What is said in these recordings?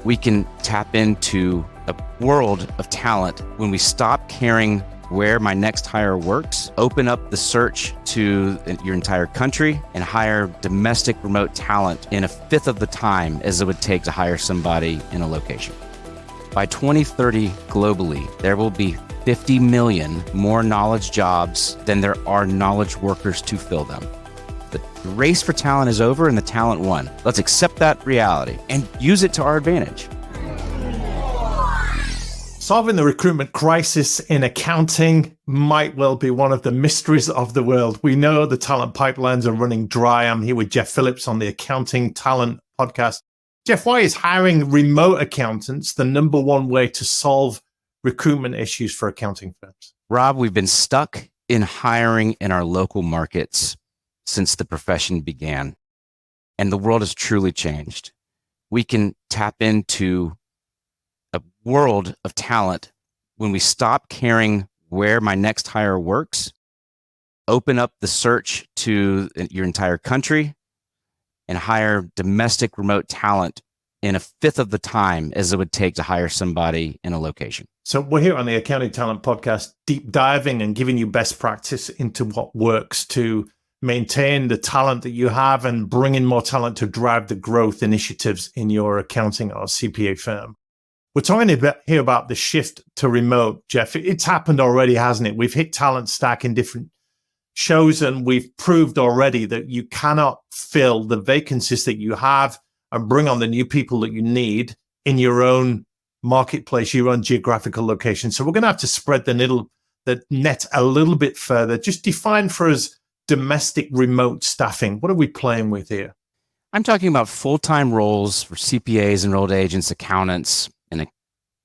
We can tap into a world of talent when we stop caring where my next hire works, open up the search to your entire country, and hire domestic remote talent in a fifth of the time as it would take to hire somebody in a location. By 2030, globally, there will be 50 million more knowledge jobs than there are knowledge workers to fill them. The race for talent is over and the talent won. Let's accept that reality and use it to our advantage. Solving the recruitment crisis in accounting might well be one of the mysteries of the world. We know the talent pipelines are running dry. I'm here with Jeff Phillips on the Accounting Talent Podcast. Jeff, why is hiring remote accountants the number one way to solve recruitment issues for accounting firms? Rob, we've been stuck in hiring in our local markets since the profession began, and the world has truly changed. We can tap into a world of talent when we stop caring where my next hire works, open up the search to your entire country, and hire domestic remote talent in a fifth of the time as it would take to hire somebody in a location. So we're here on the Accounting Talent Podcast, deep diving and giving you best practice into what works to maintain the talent that you have and bring in more talent to drive the growth initiatives in your accounting or CPA firm. We're talking here about the shift to remote, Jeff. It's happened already, hasn't it? We've hit talent stack in different shows, and we've proved already that you cannot fill the vacancies that you have and bring on the new people that you need in your own marketplace, your own geographical location. So we're going to have to spread the net a little bit further. Just define for us domestic remote staffing. What are we playing with here? I'm talking about full-time roles for CPAs, enrolled agents, accountants,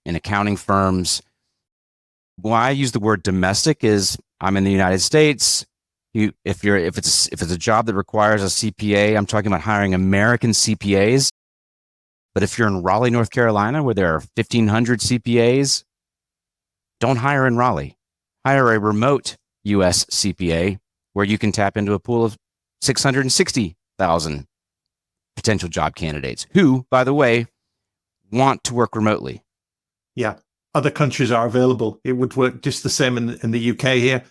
in accounting firms. Why I use the word domestic is I'm in the United States. If it's a job that requires a CPA, I'm talking about hiring American CPAs. But if you're in Raleigh, North Carolina, where there are 1,500 CPAs, don't hire in Raleigh. Hire a remote U.S. CPA where you can tap into a pool of 660,000 potential job candidates who, by the way, want to work remotely. Yeah, other countries are available. It would work just the same in the UK here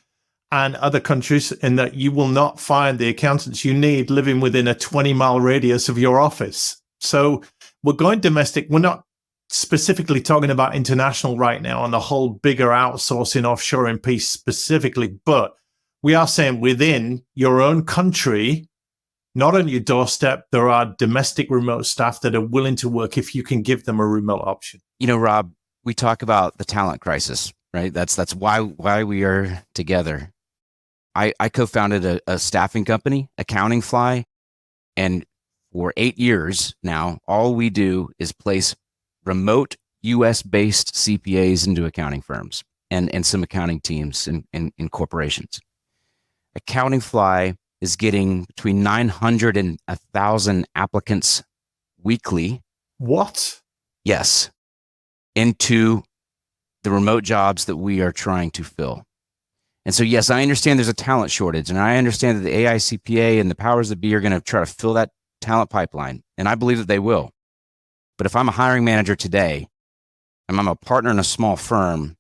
and other countries, in that you will not find the accountants you need living within a 20-mile radius of your office. So we're going domestic. We're not specifically talking about international right now on the whole bigger outsourcing, offshoring piece specifically, but we are saying within your own country, not on your doorstep, there are domestic remote staff that are willing to work if you can give them a remote option. You know, Rob, we talk about the talent crisis, right? That's why we are together. I co-founded a staffing company, AccountingFly, and for 8 years now, all we do is place remote US-based CPAs into accounting firms and some accounting teams in corporations. AccountingFly is getting between 900 and 1,000 applicants weekly. What? Yes. Into the remote jobs that we are trying to fill. And so, yes, I understand there's a talent shortage, and I understand that the AICPA and the powers that be are going to try to fill that talent pipeline, and I believe that they will. But if I'm a hiring manager today, and I'm a partner in a small firm,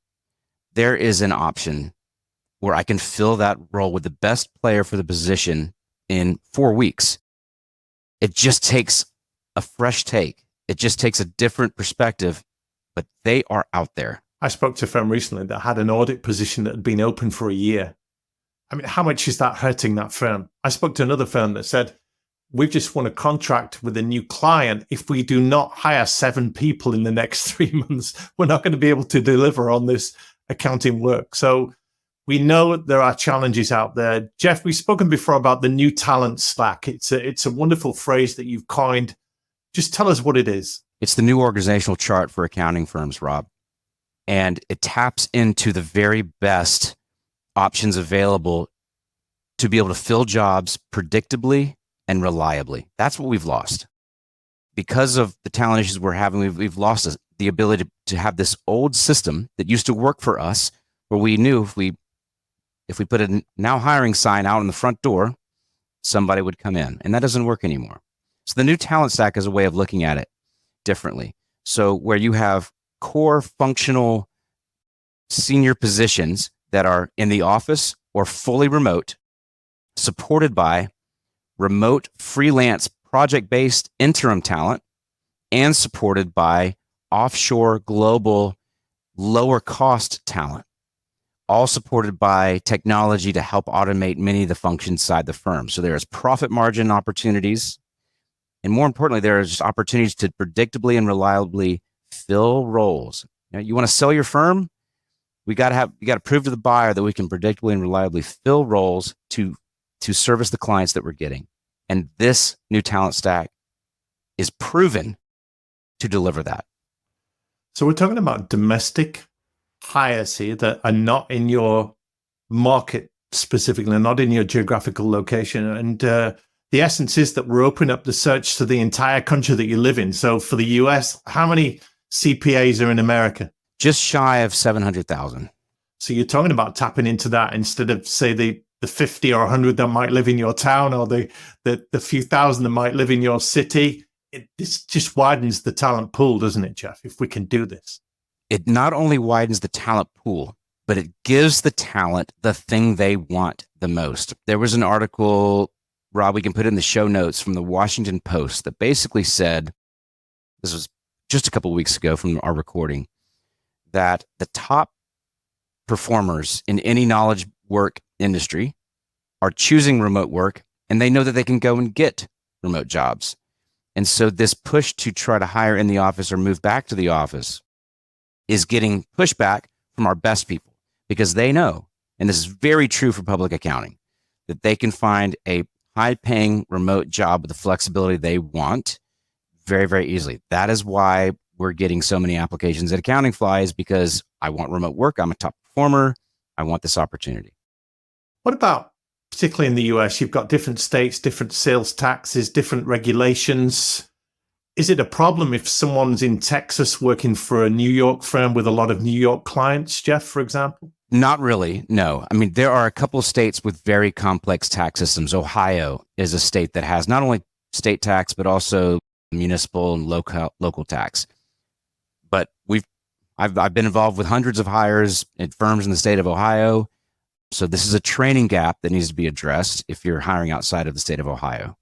there is an option where I can fill that role with the best player for the position in 4 weeks. It just takes a fresh take. It just takes a different perspective, but they are out there. I spoke to a firm recently that had an audit position that had been open for a year. I mean, how much is that hurting that firm? I spoke to another firm that said, we've just won a contract with a new client. If we do not hire 7 people in the next 3 months, we're not going to be able to deliver on this accounting work. So we know there are challenges out there. Jeff, we've spoken before about the new talent stack. It's a wonderful phrase that you've coined. Just tell us what it is. It's the new organizational chart for accounting firms, Rob. And it taps into the very best options available to be able to fill jobs predictably and reliably. That's what we've lost. Because of the talent issues we're having, we've lost the ability to have this old system that used to work for us, where we knew if we put a now hiring sign out on the front door, somebody would come in. And that doesn't work anymore. So the new talent stack is a way of looking at it differently. So where you have core functional senior positions that are in the office or fully remote, supported by remote freelance project-based interim talent, and supported by offshore global lower cost talent, all supported by technology to help automate many of the functions inside the firm. So there's profit margin opportunities. And more importantly, there's opportunities to predictably and reliably fill roles. You want to sell your firm? You got to prove to the buyer that we can predictably and reliably fill roles to service the clients that we're getting. And this new talent stack is proven to deliver that. So we're talking about domestic hires here that are not in your market specifically, not in your geographical location. And the essence is that we're opening up the search to the entire country that you live in. So for the US, how many CPAs are in America? Just shy of 700,000. So you're talking about tapping into that instead of, say, the 50 or 100 that might live in your town, or the few thousand that might live in your city. This just widens the talent pool, doesn't it, Jeff, if we can do this? It not only widens the talent pool, but it gives the talent the thing they want the most. There was an article, Rob, we can put in the show notes, from the Washington Post that basically said, this was just a couple of weeks ago from our recording, that the top performers in any knowledge work industry are choosing remote work, and they know that they can go and get remote jobs. And so this push to try to hire in the office or move back to the office is getting pushback from our best people, because they know, and this is very true for public accounting, that they can find a high-paying remote job with the flexibility they want very, very easily. That is why we're getting so many applications at AccountingFly, is because I want remote work. I'm a top performer. I want this opportunity. What about, particularly in the US, you've got different states, different sales taxes, different regulations. Is it a problem if someone's in Texas working for a New York firm with a lot of New York clients, Jeff, for example? Not really, no. I mean, there are a couple of states with very complex tax systems. Ohio is a state that has not only state tax, but also municipal and local tax. But I've been involved with hundreds of hires at firms in the state of Ohio. So this is a training gap that needs to be addressed if you're hiring outside of the state of Ohio.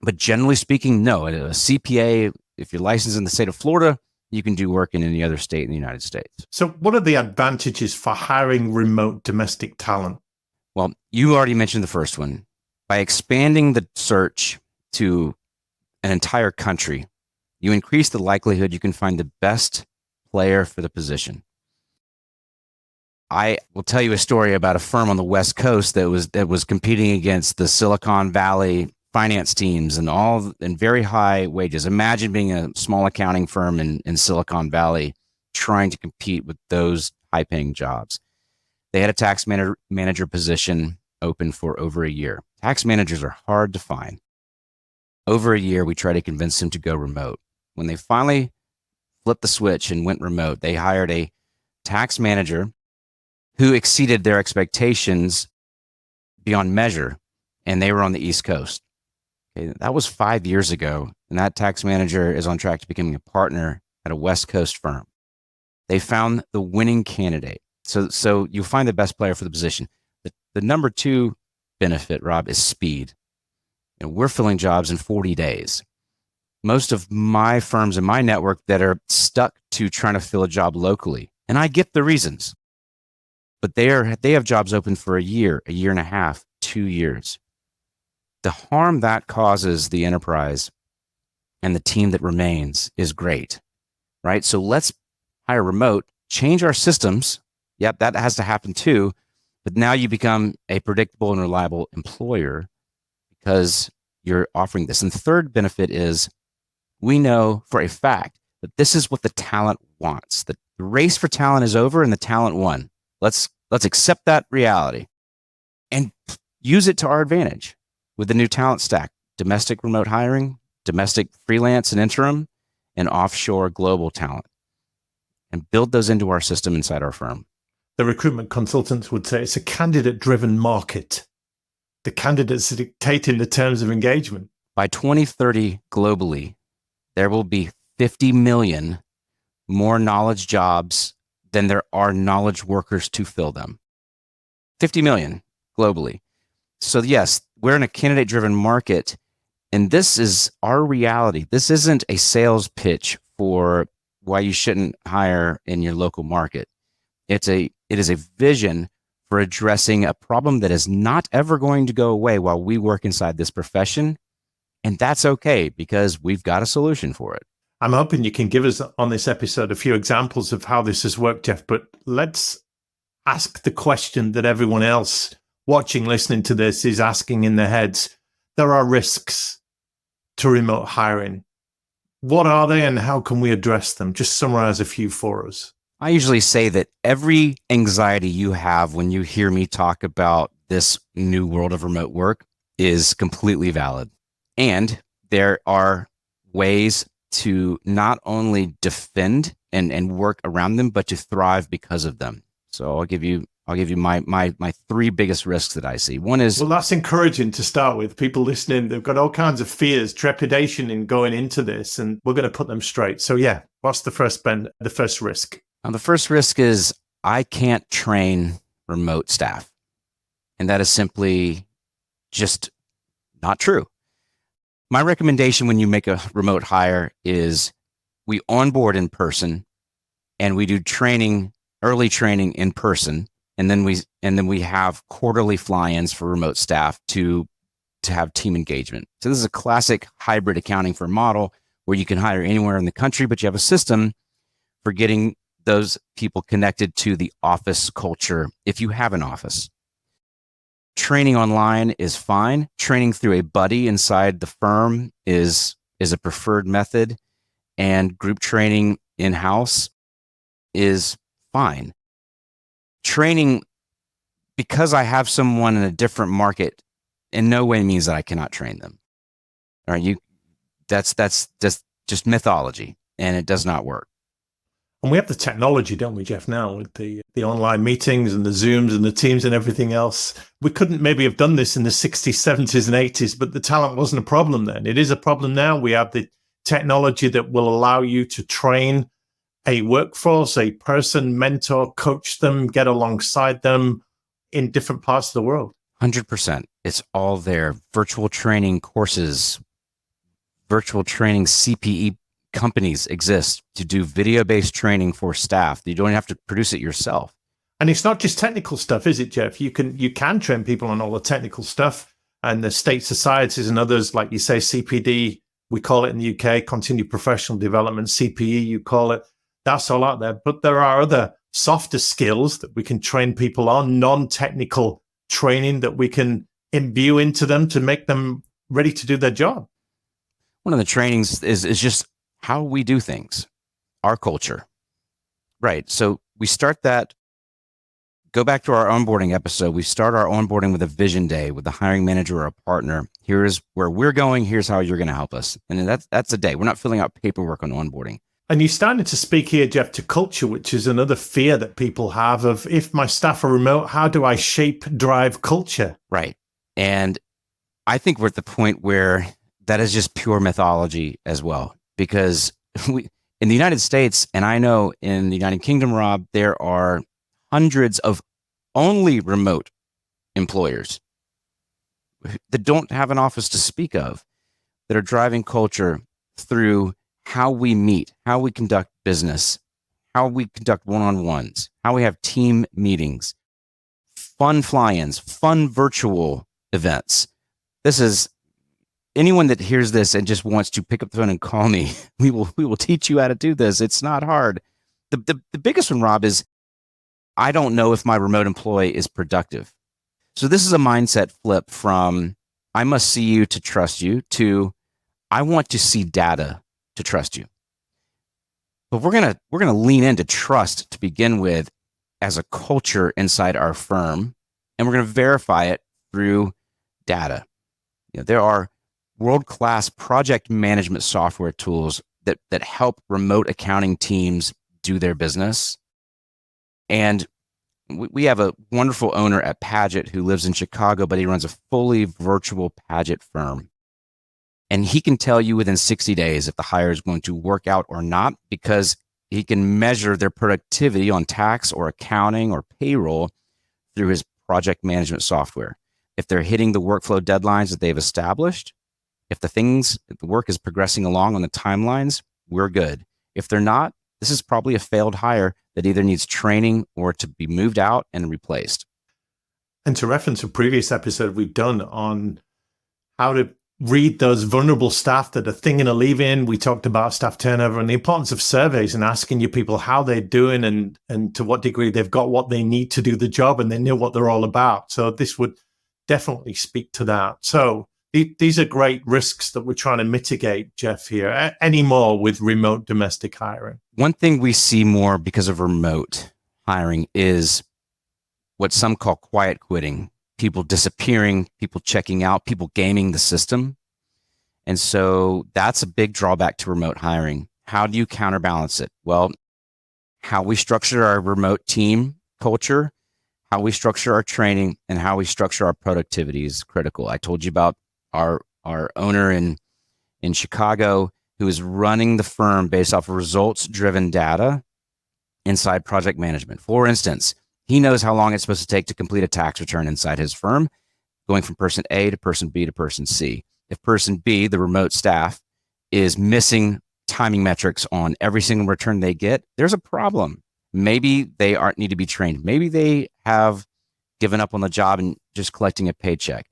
But generally speaking, no. A CPA, if you're licensed in the state of Florida, you can do work in any other state in the United States. So what are the advantages for hiring remote domestic talent? Well, you already mentioned the first one. By expanding the search to an entire country, you increase the likelihood you can find the best player for the position. I will tell you a story about a firm on the West Coast that was competing against the Silicon Valley finance teams and very high wages. Imagine being a small accounting firm in Silicon Valley trying to compete with those high-paying jobs. They had a tax manager position open for over a year. Tax managers are hard to find. Over a year, we tried to convince them to go remote. When they finally flipped the switch and went remote, they hired a tax manager who exceeded their expectations beyond measure, and they were on the East Coast. Okay, that was 5 years ago, and that tax manager is on track to becoming a partner at a West Coast firm. They found the winning candidate. So you find the best player for the position. The number two benefit, Rob, is speed. We're filling jobs in 40 days. Most of my firms in my network that are stuck to trying to fill a job locally, and I get the reasons, but they have jobs open for a year and a half, 2 years. The harm that causes the enterprise and the team that remains is great, right? So let's hire remote, change our systems. Yep, that has to happen too. But now you become a predictable and reliable employer because you're offering this. And the third benefit is we know for a fact that this is what the talent wants. The race for talent is over and the talent won. Let's accept that reality and use it to our advantage with the new talent stack: domestic remote hiring, domestic freelance and interim, and offshore global talent, and build those into our system inside our firm. The recruitment consultants would say it's a candidate-driven market. The candidates are dictating the terms of engagement. By 2030 globally, there will be 50 million more knowledge jobs than there are knowledge workers to fill them. 50 million globally. So yes, we're in a candidate-driven market, and this is our reality. This isn't a sales pitch for why you shouldn't hire in your local market. It is a vision for addressing a problem that is not ever going to go away while we work inside this profession. And that's okay because we've got a solution for it. I'm hoping you can give us on this episode a few examples of how this has worked, Jeff, but let's ask the question that everyone else watching, listening to this is asking in their heads. There are risks to remote hiring. What are they and how can we address them? Just summarize a few for us. I usually say that every anxiety you have when you hear me talk about this new world of remote work is completely valid. And there are ways to not only defend and work around them, but to thrive because of them. So I'll give you my three biggest risks that I see. One is, well, that's encouraging to start with. People listening, they've got all kinds of fears, trepidation in going into this, and we're going to put them straight. So yeah, what's the first risk? The first risk is I can't train remote staff. And that is simply just not true. My recommendation when you make a remote hire is we onboard in person and we do early training in person. And then we have quarterly fly-ins for remote staff to have team engagement. So this is a classic hybrid accounting firm model where you can hire anywhere in the country, but you have a system for getting those people connected to the office culture if you have an office. Training online is fine. Training through a buddy inside the firm is a preferred method, and group training in-house is fine. Training, because I have someone in a different market, in no way means that I cannot train them. All right, that's just mythology, and it does not work. And we have the technology, don't we, Jeff, now with the online meetings and the Zooms and the Teams and everything else. We couldn't maybe have done this in the 60s, 70s and 80s, but the talent wasn't a problem then. It is a problem now. We have the technology that will allow you to train a workforce, a person, mentor, coach them, get alongside them in different parts of the world. 100%. It's all there. Virtual training courses, virtual training CPE companies exist to do video-based training for staff. You don't have to produce it yourself. And it's not just technical stuff, is it, Jeff? You can train people on all the technical stuff, and the state societies and others, like you say, CPD, we call it in the UK, continued professional development, CPE, you call it. That's all out there. But there are other softer skills that we can train people on, non-technical training that we can imbue into them to make them ready to do their job. One of the trainings is just how we do things, our culture. Right. So we start that, go back to our onboarding episode. We start our onboarding with a vision day with the hiring manager or a partner. Here's where we're going. Here's how you're going to help us. And that's a day. We're not filling out paperwork on onboarding. And you're starting to speak here, Jeff, to culture, which is another fear that people have of, if my staff are remote, how do I drive culture? Right. And I think we're at the point where that is just pure mythology as well. Because in the United States, and I know in the United Kingdom, Rob, there are hundreds of only remote employers that don't have an office to speak of, that are driving culture through how we meet, how we conduct business, how we conduct one-on-ones, how we have team meetings, fun fly-ins, fun virtual events. This is anyone that hears this and just wants to pick up the phone and call me, we will teach you how to do this. It's not hard. The biggest one, Rob, is I don't know if my remote employee is productive. So this is a mindset flip from I must see you to trust you to I want to see data to trust you. But we're gonna lean into trust to begin with as a culture inside our firm, and we're gonna verify it through data. There are world-class project management software tools that help remote accounting teams do their business. And we have a wonderful owner at Paget who lives in Chicago, but he runs a fully virtual Paget firm. And he can tell you within 60 days if the hire is going to work out or not, because he can measure their productivity on tax or accounting or payroll through his project management software. If they're hitting the workflow deadlines that they've established, if the work is progressing along on the timelines, we're good. If they're not, this is probably a failed hire that either needs training or to be moved out and replaced. And to reference a previous episode we've done on how to read those vulnerable staff that are thinking of leaving, we talked about staff turnover and the importance of surveys and asking your people how they're doing and to what degree they've got what they need to do the job and they know what they're all about. So this would definitely speak to that. So these are great risks that we're trying to mitigate, Jeff, here. Any more with remote domestic hiring? One thing we see more because of remote hiring is what some call quiet quitting. People disappearing, people checking out, people gaming the system. And so that's a big drawback to remote hiring. How do you counterbalance it? Well, how we structure our remote team culture, how we structure our training, and how we structure our productivity is critical. I told you about our owner in Chicago who is running the firm based off of results-driven data inside project management. For instance, he knows how long it's supposed to take to complete a tax return inside his firm, going from person A to person B to person C. If person B, the remote staff, is missing timing metrics on every single return they get, there's a problem. Maybe they need to be trained. Maybe they have given up on the job and just collecting a paycheck.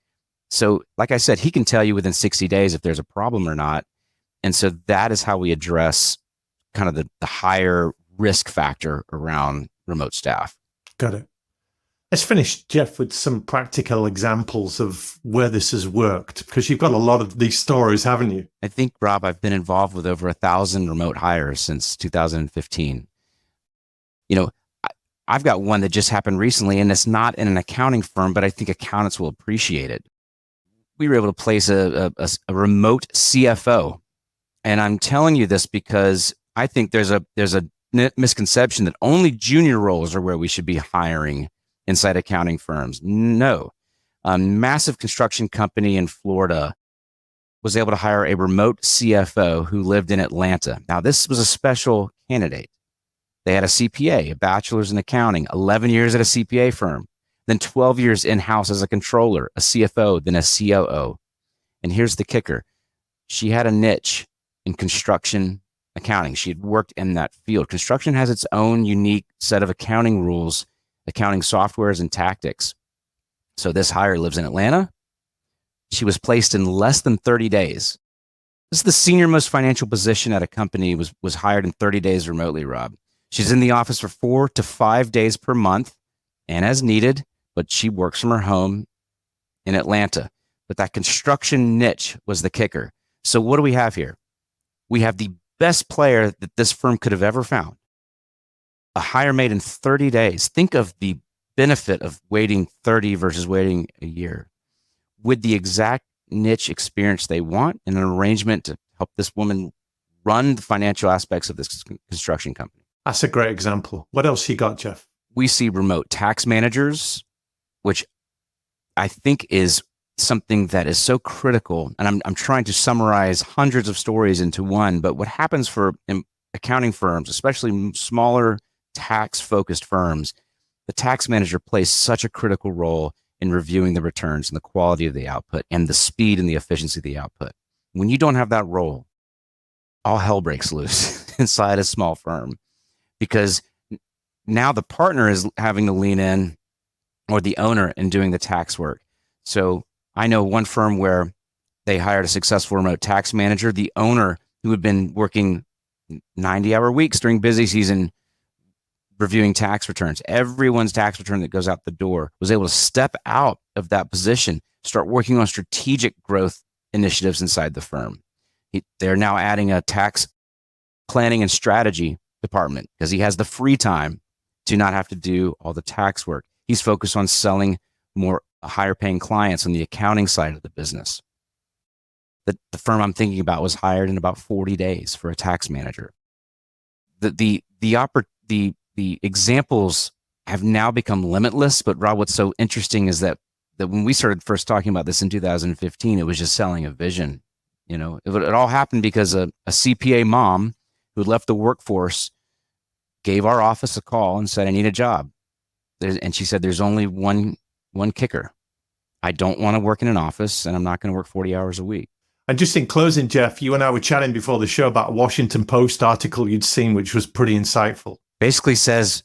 So, like I said, he can tell you within 60 days if there's a problem or not. And so that is how we address kind of the higher risk factor around remote staff. Got it. Let's finish, Jeff, with some practical examples of where this has worked, because you've got a lot of these stories, haven't you? I think, Rob, I've been involved with over 1,000 remote hires since 2015. I've got one that just happened recently, and it's not in an accounting firm, but I think accountants will appreciate it. We were able to place a remote CFO. And I'm telling you this because I think there's a misconception that only junior roles are where we should be hiring inside accounting firms. No. A massive construction company in Florida was able to hire a remote CFO who lived in Atlanta. Now, this was a special candidate. They had a CPA, a bachelor's in accounting, 11 years at a CPA firm, then 12 years in-house as a controller, a CFO, then a COO. And here's the kicker. She had a niche in construction accounting. She had worked in that field. Construction has its own unique set of accounting rules, accounting softwares, and tactics. So this hire lives in Atlanta. She was placed in less than 30 days. This is the senior most financial position at a company, was hired in 30 days remotely, Rob. She's in the office for 4 to 5 days per month and as needed, but she works from her home in Atlanta. But that construction niche was the kicker. So what do we have here? We have the best player that this firm could have ever found. A hire made in 30 days. Think of the benefit of waiting 30 versus waiting a year with the exact niche experience they want and an arrangement to help this woman run the financial aspects of this construction company. That's a great example. What else you got, Jeff? We see remote tax managers, which I think is something that is so critical. And I'm trying to summarize hundreds of stories into one. But what happens for accounting firms, especially smaller tax-focused firms, the tax manager plays such a critical role in reviewing the returns and the quality of the output and the speed and the efficiency of the output. When you don't have that role, all hell breaks loose inside a small firm, because now the partner is having to lean in, or the owner, in doing the tax work. So I know one firm where they hired a successful remote tax manager. The owner, who had been working 90-hour weeks during busy season reviewing tax returns, everyone's tax return that goes out the door, was able to step out of that position, start working on strategic growth initiatives inside the firm. They're now adding a tax planning and strategy department because he has the free time to not have to do all the tax work. He's focused on selling more higher paying clients on the accounting side of the business. The firm I'm thinking about was hired in about 40 days for a tax manager. The examples have now become limitless, but Rob, what's so interesting is that when we started first talking about this in 2015, it was just selling a vision. It all happened because a CPA mom who left the workforce gave our office a call and said, I need a job. And she said, there's only one kicker. I don't want to work in an office, and I'm not going to work 40 hours a week. And just in closing, Jeff, you and I were chatting before the show about a Washington Post article you'd seen, which was pretty insightful. Basically says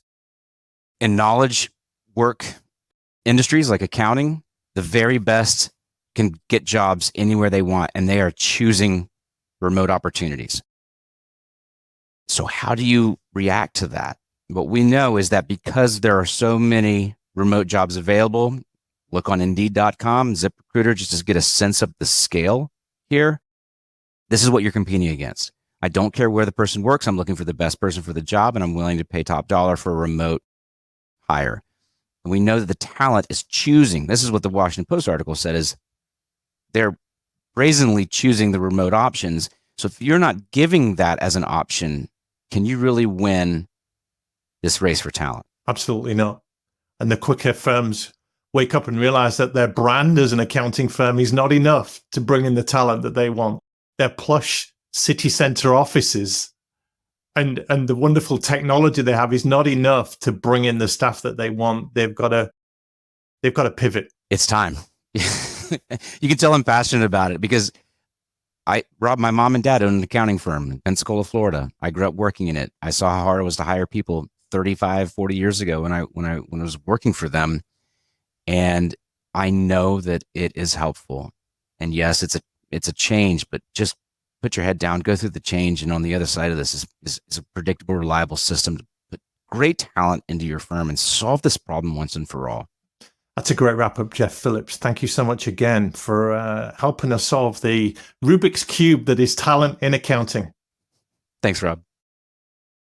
in knowledge work industries like accounting, the very best can get jobs anywhere they want, and they are choosing remote opportunities. So how do you react to that? What we know is that because there are so many remote jobs available, look on Indeed.com, ZipRecruiter, just to get a sense of the scale here. This is what you're competing against. I don't care where the person works. I'm looking for the best person for the job, and I'm willing to pay top dollar for a remote hire. And we know that the talent is choosing. This is what the Washington Post article said, is they're brazenly choosing the remote options. So if you're not giving that as an option, can you really win this race for talent? Absolutely not. And the quicker firms wake up and realize that their brand as an accounting firm is not enough to bring in the talent that they want. Their plush city center offices and the wonderful technology they have is not enough to bring in the staff that they want. They've got to pivot. It's time. You can tell I'm passionate about it because Rob, my mom and dad owned an accounting firm in Pensacola, Florida. I grew up working in it. I saw how hard it was to hire people 35, 40 years ago when I was working for them. And I know that it is helpful. And yes, it's a change, but just put your head down, go through the change. And on the other side of this is a predictable, reliable system to put great talent into your firm and solve this problem once and for all. That's a great wrap up, Jeff Phillips. Thank you so much again for helping us solve the Rubik's Cube that is talent in accounting. Thanks, Rob.